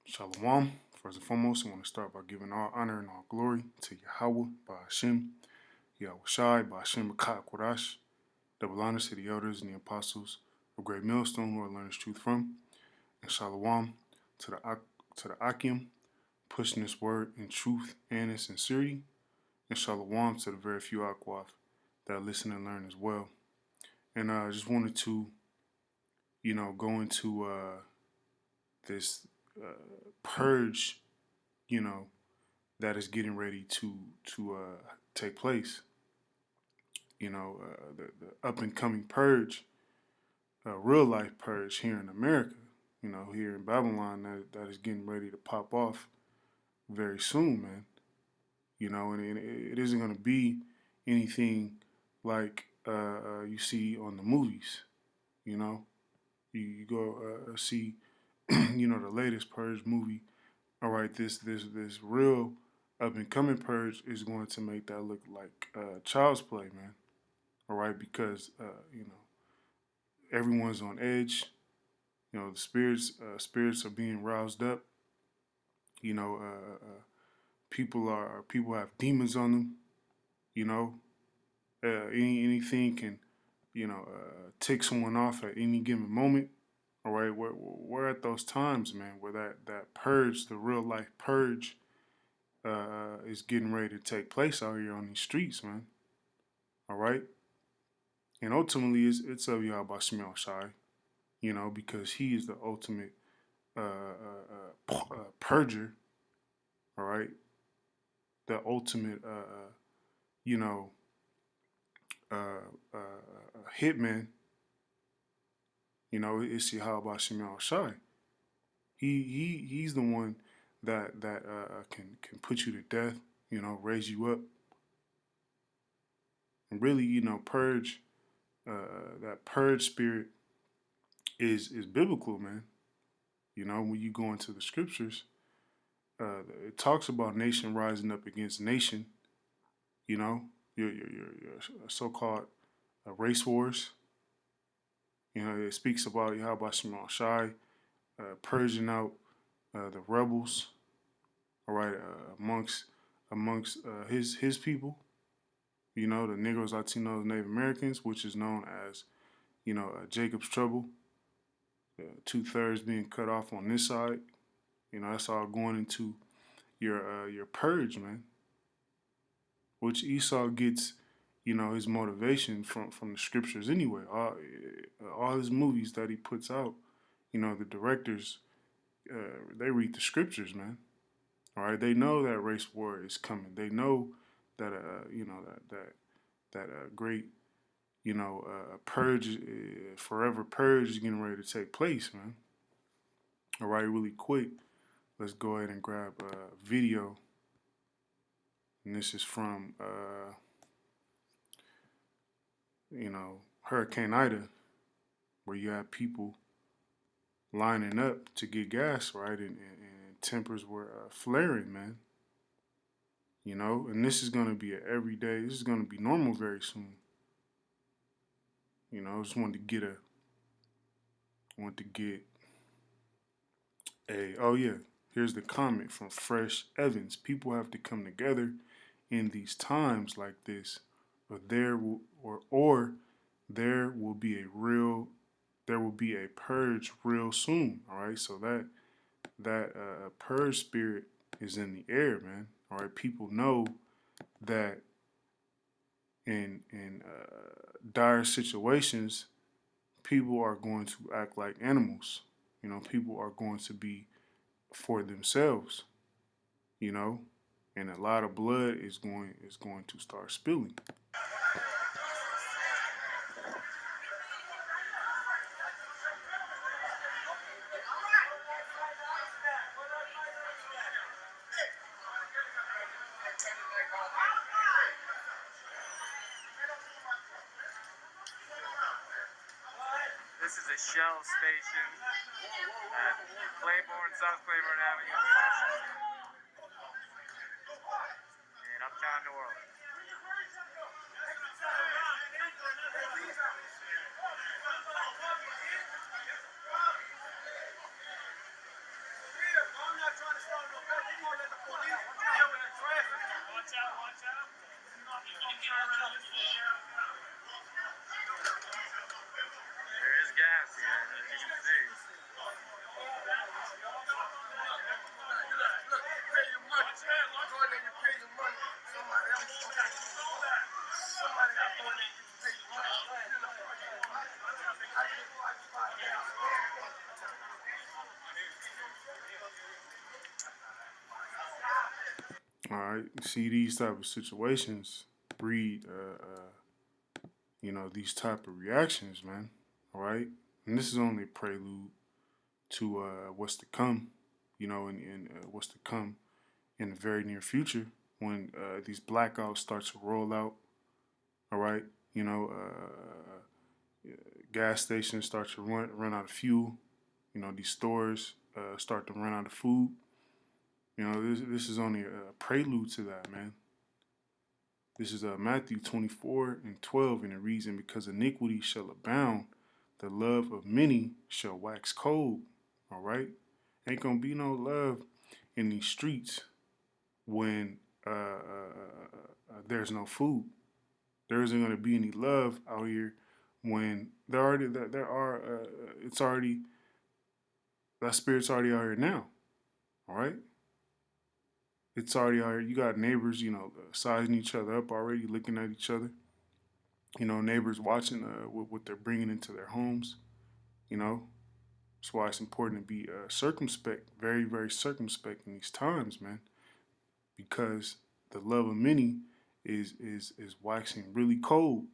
Shalom. First and foremost, I want to start by giving all honor and all glory to Yahweh, Ba'Hashem, Yahweh Shai, Ba'Hashem, B'Kah Kodash. Double honors to the elders and the apostles of Great Millstone who I learned this truth from. And Shalom to the Akim, pushing this word in truth and in sincerity. And Shalom to the very few Akwaf that listen and learn as well. And I just wanted to, go into this purge, that is getting ready to take place. The up and coming purge, real life purge here in America. Here in Babylon, that is getting ready to pop off very soon, man. And it isn't going to be anything like you see on the movies. You go see, the latest Purge movie. All right, this real up and coming Purge is going to make that look like child's play, man. All right, because everyone's on edge. The spirits are being roused up. People have demons on them. Anything can take someone off at any given moment. All right, we're at those times, man, where that purge, the real life purge, is getting ready to take place out here on these streets, man. All right, and ultimately it's of Yahweh Shemel Shai, because he is the ultimate purger. All right, the ultimate hitman. It's Yahweh Shemel Shai. He's the one that can put you to death, raise you up, and really, purge. That purge spirit is biblical, man. When you go into the scriptures, it talks about nation rising up against nation. Your so-called race wars. It speaks about Yahweh Shemel Shai purging out the rebels. All right, amongst his people. The Negroes, Latinos, Native Americans, which is known as Jacob's trouble. 2/3 being cut off on this side. That's all going into your purge, man. Which Esau gets, his motivation from the scriptures anyway. All his movies that he puts out, the directors, they read the scriptures, man. All right, they know that race war is coming. They know that that great purge, forever purge is getting ready to take place, man. All right, really quick, let's go ahead and grab a video, and this is from Hurricane Ida, where you have people lining up to get gas, right, and tempers were flaring, man. And this is going to be an everyday. This is going to be normal very soon. I just wanted to get oh yeah, here's the comment from Fresh Evans. People have to come together in these times like this, or there will be a purge real soon. All right, so that purge spirit is in the air, man. All right, people know that in dire situations, people are going to act like animals. People are going to be for themselves. And a lot of blood is going to start spilling. This is a Shell station at Claiborne, South Claiborne Avenue in Washington, in uptown New Orleans. There is gas here, as you can see. All right, see these type of situations breed, these type of reactions, man. All right, and this is only a prelude to what's to come, and what's to come in the very near future when these blackouts start to roll out. All right, you know, gas stations start to run out of fuel. These stores start to run out of food. This is only a prelude to that, man. This is Matthew 24:12, and it reads, "And because iniquity shall abound, the love of many shall wax cold." All right, ain't gonna be no love in these streets when there's no food. There isn't gonna be any love out here when there are it's already that spirit's already out here now. All right, it's already out here. You got neighbors, sizing each other up already, looking at each other. Neighbors watching what they're bringing into their homes. You know, that's why it's important to be circumspect, very, very circumspect in these times, man, because the love of many is waxing really cold.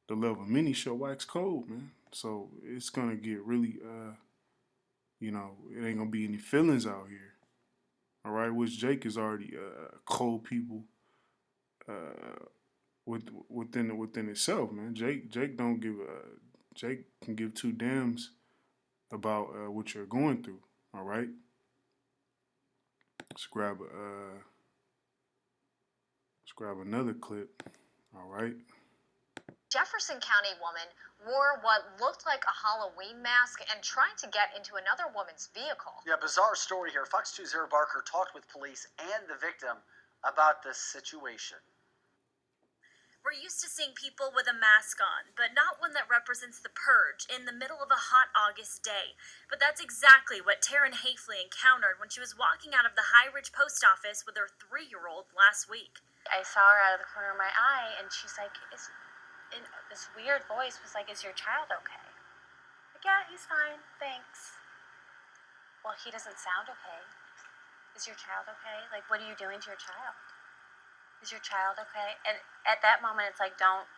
The love of many shall wax cold, man. So it's gonna get really, it ain't gonna be any feelings out here. All right, which Jake is already cold people within itself, man. Jake don't give Jake can give two damns about what you're going through. All right, let's grab another clip. All right. Jefferson County woman wore what looked like a Halloween mask and tried to get into another woman's vehicle. Yeah, bizarre story here. Fox 2's Zara Barker talked with police and the victim about this situation. We're used to seeing people with a mask on, but not one that represents the Purge in the middle of a hot August day. But that's exactly what Taryn Hafley encountered when she was walking out of the High Ridge post office with her 3-year-old last week. I saw her out of the corner of my eye, and she's like, in this weird voice was like, "Is your child okay?" Like, "Yeah, he's fine, thanks." Well, he doesn't sound okay. Is your child okay? Like, what are you doing to your child? Is your child okay? And at that moment, it's like, don't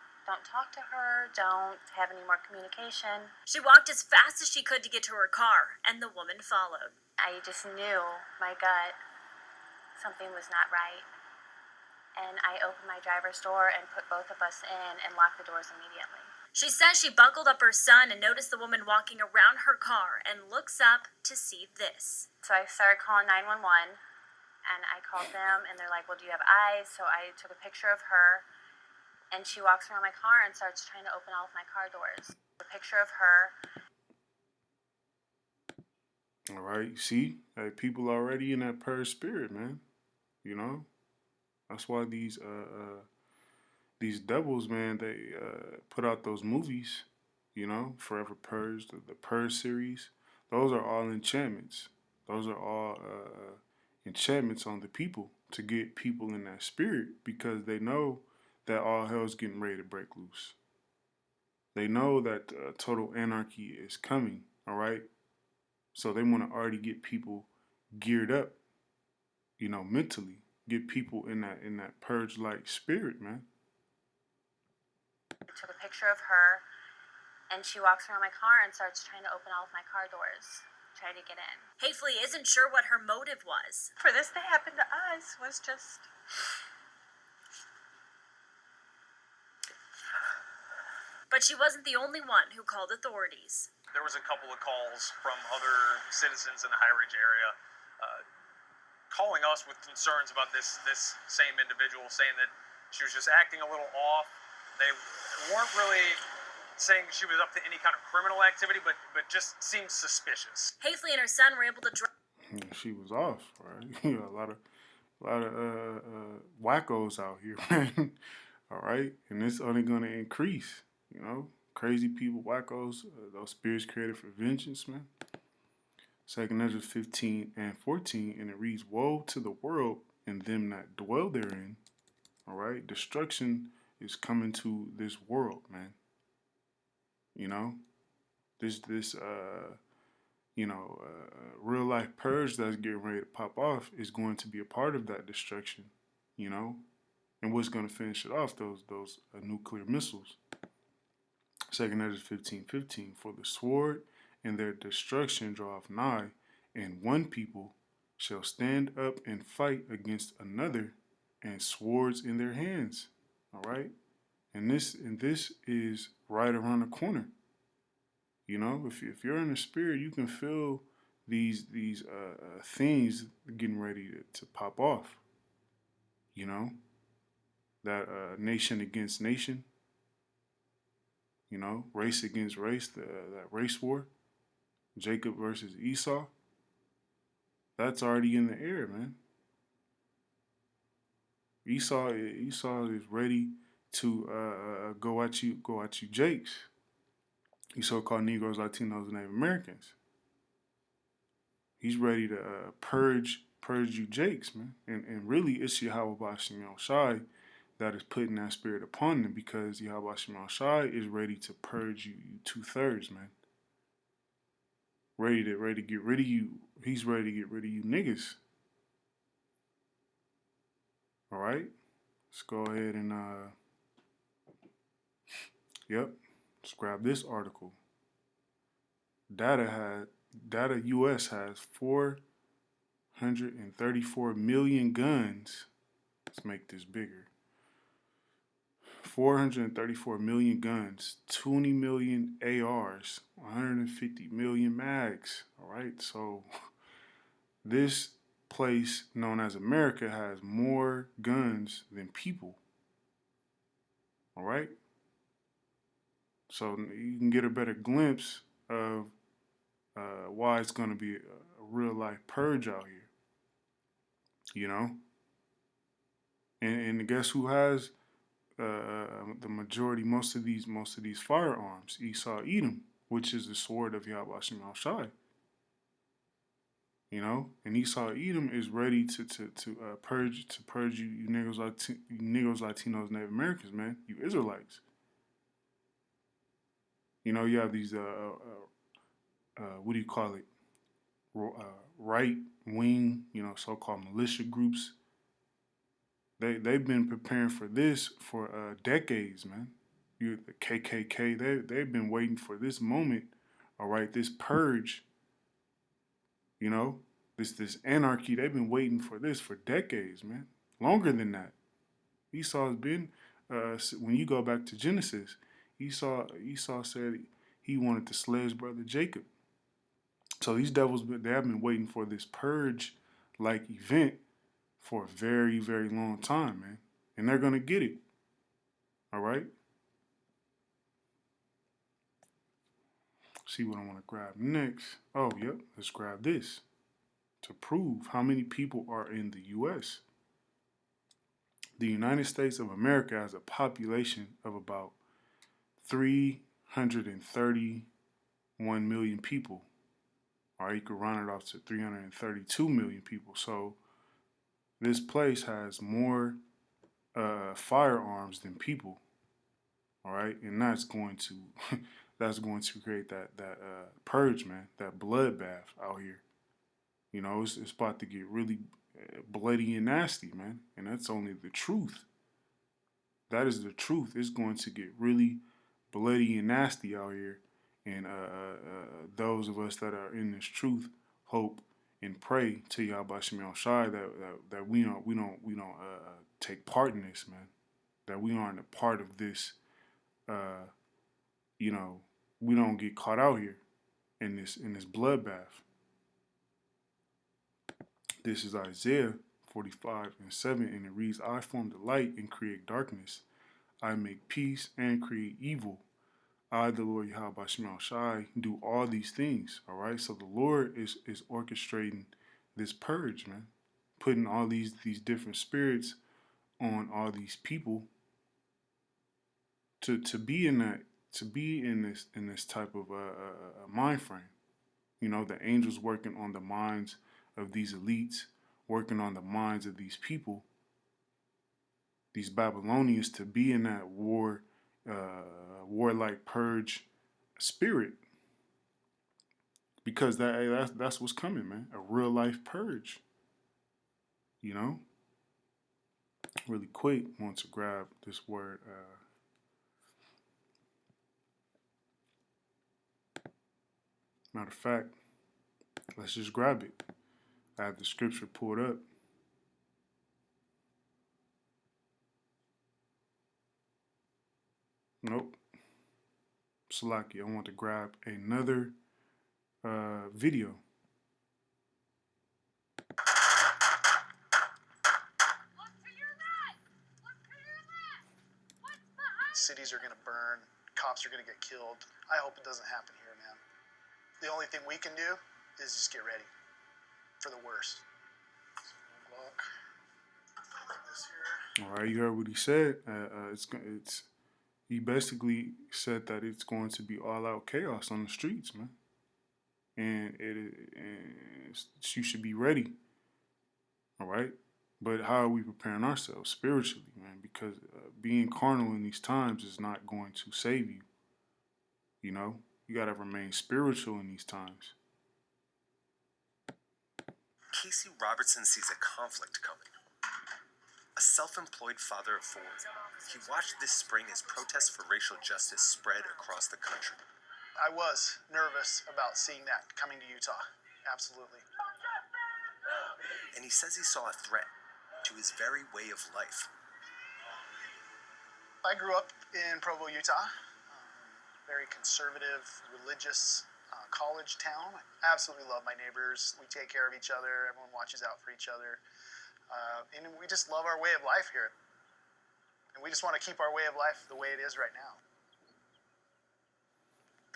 talk to her. Don't have any more communication. She walked as fast as she could to get to her car, and the woman followed. I just knew, my gut, something was not right. And I opened my driver's door and put both of us in and locked the doors immediately. She says she buckled up her son and noticed the woman walking around her car and looks up to see this. So I started calling 911. And I called them, and they're like, "Well, do you have eyes?" So I took a picture of her, and she walks around my car and starts trying to open all of my car doors. A picture of her. All right, you see, hey, people already in that purge spirit, man. That's why these devils, man, they put out those movies. Forever Purge, the Purge series. Those are all enchantments. Those are all enchantments on the people to get people in that spirit because they know that all hell's getting ready to break loose. They know that total anarchy is coming, all right? So they want to already get people geared up, mentally. Get people in that purge-like spirit, man. I took a picture of her, and she walks around my car and starts trying to open all of my car doors. Try to get in. Hafley isn't sure what her motive was. For this to happen to us was just... But she wasn't the only one who called authorities. There was a couple of calls from other citizens in the High Ridge area calling us with concerns about this same individual, saying that she was just acting a little off. They weren't really saying she was up to any kind of criminal activity, but just seemed suspicious. Hafley and her son were able to drive. She was off, right? You know, a lot of wackos out here, man. All right, and it's only going to increase. You know, crazy people, wackos, those spirits created for vengeance, man. Second Ezra 15 and 14, and it reads, "Woe to the world and them that dwell therein." All right, destruction is coming to this world, man. You know, this real life purge that's getting ready to pop off is going to be a part of that destruction. You know, and what's going to finish it off? Those nuclear missiles. Second Ezra 15:15, for the sword and their destruction draweth nigh, and one people shall stand up and fight against another, and swords in their hands. All right, and this is right around the corner. You know, if you're in the spirit, you can feel these things getting ready to pop off. You know, that nation against nation. You know, race against race, that race war, Jacob versus Esau. That's already in the air, man. Esau is ready to go at you, Jakes. You so-called Negroes, Latinos, and Native Americans. He's ready to purge you, Jakes, man. And really, it's Yahweh Bashim Shai that is putting that spirit upon them, because Yahweh Bashim Shai is ready to purge you 2/3, man. Ready to get rid of you. He's ready to get rid of you niggas. All right, let's go ahead and yep, let's grab this article. Data US has 434 million guns. Let's make this bigger. 434 million guns, 20 million ARs, 150 million mags. All right, so this place known as America has more guns than people. All right, so you can get a better glimpse of why it's going to be a real life purge out here. You know, and guess who has the majority, most of these firearms? Esau Edom, which is the sword of Yahweh Shemel Shai. You know, and Esau Edom is ready to purge you niggas, Latinos, Native Americans, man, you Israelites. You know, you have these what do you call it? Right wing, you know, so-called militia groups. They've been preparing for this for decades, man. The KKK, they've been waiting for this moment. All right, this purge. You know, this anarchy. They've been waiting for this for decades, man. Longer than that. Esau's been. When you go back to Genesis, Esau said he wanted to slay his brother Jacob. So these devils, they have been waiting for this purge like event for a very, very long time, man. And they're going to get it. All right? See what I want to grab next. Oh, yep. Let's grab this to prove how many people are in the U.S. The United States of America has a population of about 331 million people. All right, you could round it off to 332 million people. So this place has more firearms than people. All right, and that's going to create that purge, man, that bloodbath out here. You know, it's about to get really bloody and nasty, man, and that's only the truth. That is the truth. It's going to get really bloody and nasty out here, and those of us that are in this truth hope and pray to Yahweh Shemel Shai that we don't take part in this, man. That we aren't a part of this. You know, we don't get caught out here in this bloodbath. This is Isaiah 45:7, and it reads, "I form the light and create darkness. I make peace and create evil. I, the Lord Yahweh Shemel Shai, do all these things." All right, so the Lord is orchestrating this purge, man. Putting all these different spirits on all these people to be in that to be in this type of mind frame. You know, the angels working on the minds of these elites, working on the minds of these people, these Babylonians, to be in that warlike purge spirit, because that's what's coming, man. A real life purge. You know, really quick. Want to grab this word. Matter of fact, let's just grab it. I have the scripture pulled up. Nope. Salaki, I want to grab another video. Cities are going to burn. Cops are going to get killed. I hope it doesn't happen here, man. The only thing we can do is just get ready for the worst. All right, you heard what he said. He basically said that it's going to be all out chaos on the streets, man, and you should be ready. All right, but how are we preparing ourselves spiritually, man? Because being carnal in these times is not going to save you. You know, you gotta remain spiritual in these times. Casey Robertson sees a conflict coming. A self-employed father of four, he watched this spring as protests for racial justice spread across the country. I was nervous about seeing that coming to Utah. Absolutely. And he says he saw a threat to his very way of life. I grew up in Provo, Utah. Very conservative, religious college town. I absolutely love my neighbors. We take care of each other. Everyone watches out for each other. And we just love our way of life here. And we just want to keep our way of life the way it is right now.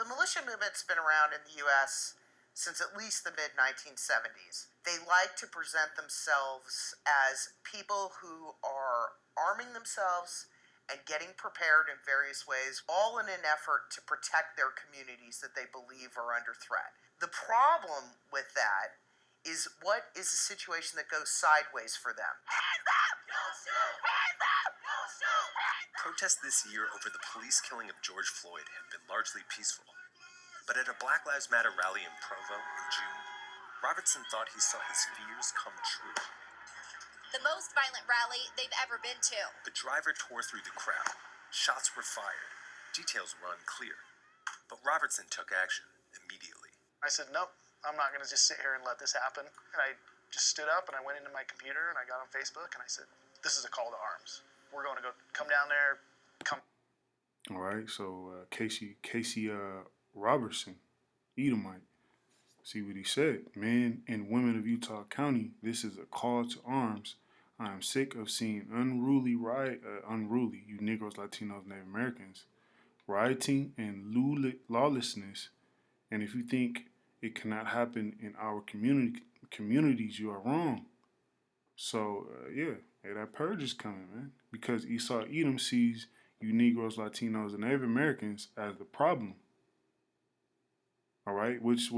The militia movement's been around in the U.S. since at least the mid-1970s. They like to present themselves as people who are arming themselves and getting prepared in various ways, all in an effort to protect their communities that they believe are under threat. The problem with that is, what is a situation that goes sideways for them? Hands up! No shoot! Hands up! No shoot! Protests this year over the police killing of George Floyd have been largely peaceful. But at a Black Lives Matter rally in Provo in June, Robertson thought he saw his fears come true. The most violent rally they've ever been to. The driver tore through the crowd. Shots were fired. Details were unclear. But Robertson took action immediately. I said, nope, I'm not going to just sit here and let this happen. And I just stood up and I went into my computer and I got on Facebook and I said, this is a call to arms. We're going to go come down there. Come. All right, so Casey Robertson, Edomite. See what he said. Men and women of Utah County, this is a call to arms. I am sick of seeing unruly, you Negroes, Latinos, Native Americans, rioting and lawlessness. And if you think it cannot happen in our communities, you are wrong. So, hey, that purge is coming, man. Because Esau Edom sees you Negroes, Latinos, and Native Americans as the problem. All right, which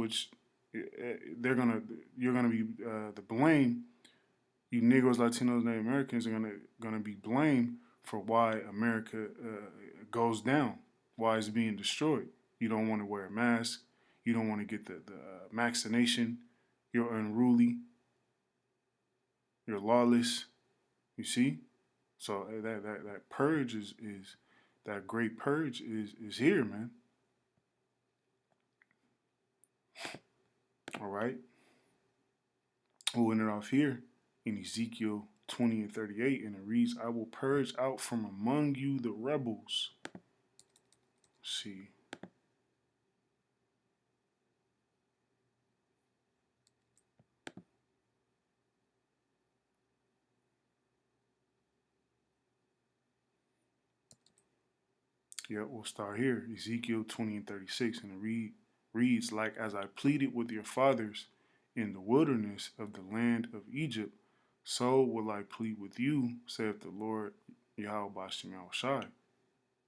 you're gonna be the blame. You Negroes, Latinos, Native Americans are gonna be blamed for why America goes down, why it's being destroyed. You don't want to wear a mask. You don't want to get the vaccination. You're unruly. You're lawless. You see, so that purge is that great purge is here, man. All right. We'll end it off here in Ezekiel 20 and 38, and it reads, I will purge out from among you the rebels. Let's see. Yep, we'll start here. Ezekiel 20 and 36, and it reads, like as I pleaded with your fathers in the wilderness of the land of Egypt, so will I plead with you, saith the Lord Yahweh Bashem Shai.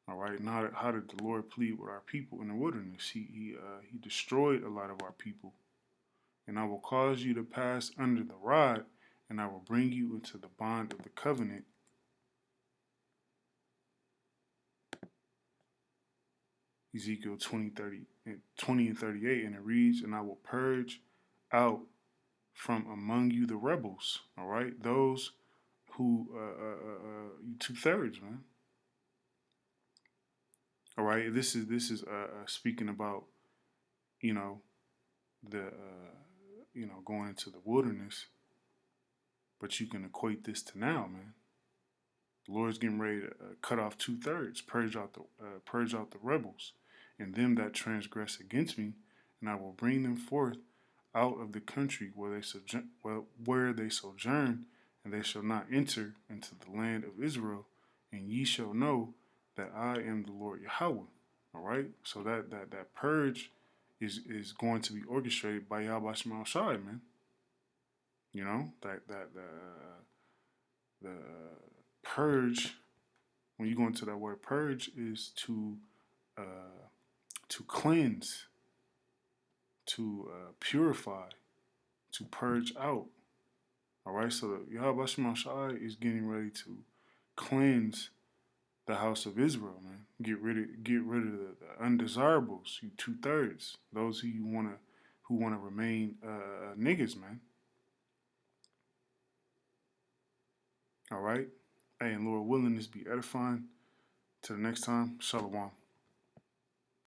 All right, now how did the Lord plead with our people in the wilderness? He destroyed a lot of our people. And I will cause you to pass under the rod, and I will bring you into the bond of the covenant. Ezekiel 20 and 38, and it reads, and I will purge out from among you the rebels. All right, those who, 2/3, man. All right, this is speaking about, you know, the going into the wilderness, but you can equate this to now, man. The Lord's getting ready to cut off 2/3, purge out the rebels, and them that transgress against me, and I will bring them forth out of the country where they sojourn, and they shall not enter into the land of Israel, and ye shall know that I am the Lord Yahweh. All right, so that purge is going to be orchestrated by Yahweh Shema Shai, man. You know the purge. When you go into that word purge, is to cleanse, to purify, to purge out. All right, so Yahweh Shema Shai is getting ready to cleanse the house of Israel, man. Get rid of the undesirables, you 2/3, those who wanna remain niggas, man. All right, hey, and Lord willing, this be edifying. Till the next time, Shalom.